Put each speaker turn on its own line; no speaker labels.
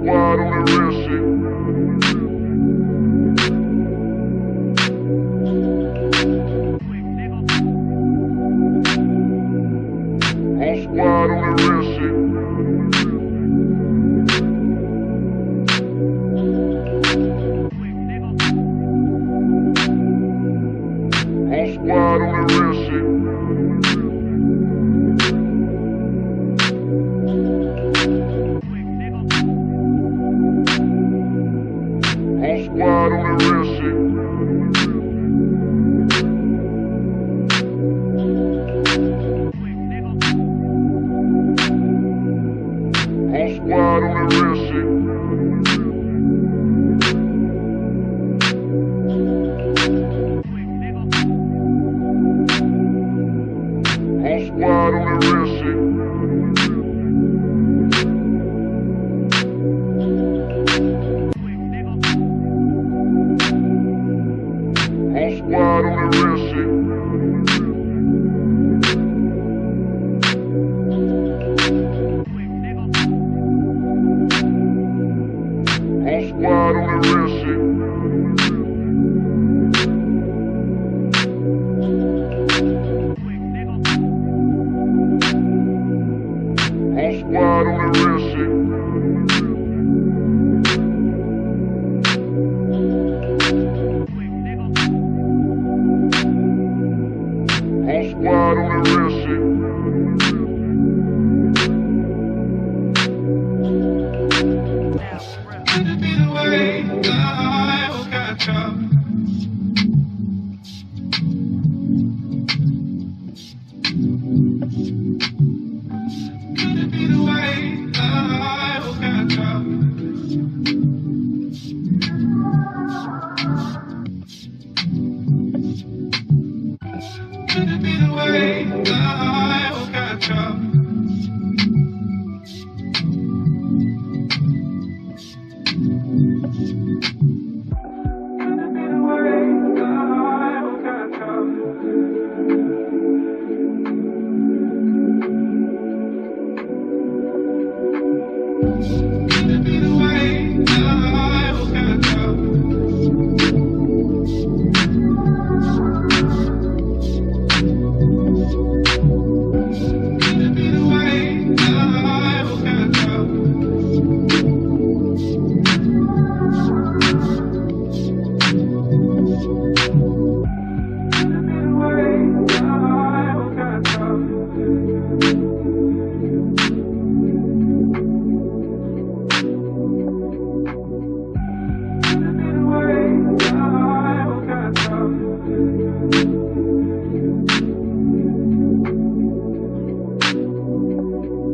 squad on the real shit. Whole squad on the real shit. Whole squad on the real shit. Whole squad on the real shit. Whole squad on the real shit. Whole squad on the real shit. Whole squad on the real shit. Whole squad on the real shit. Whole squad on the real shit. Whole squad on the real shit.
Could it be the way life got tough? Could it be the way life got tough? Could it be the way life got tough? Could it be the way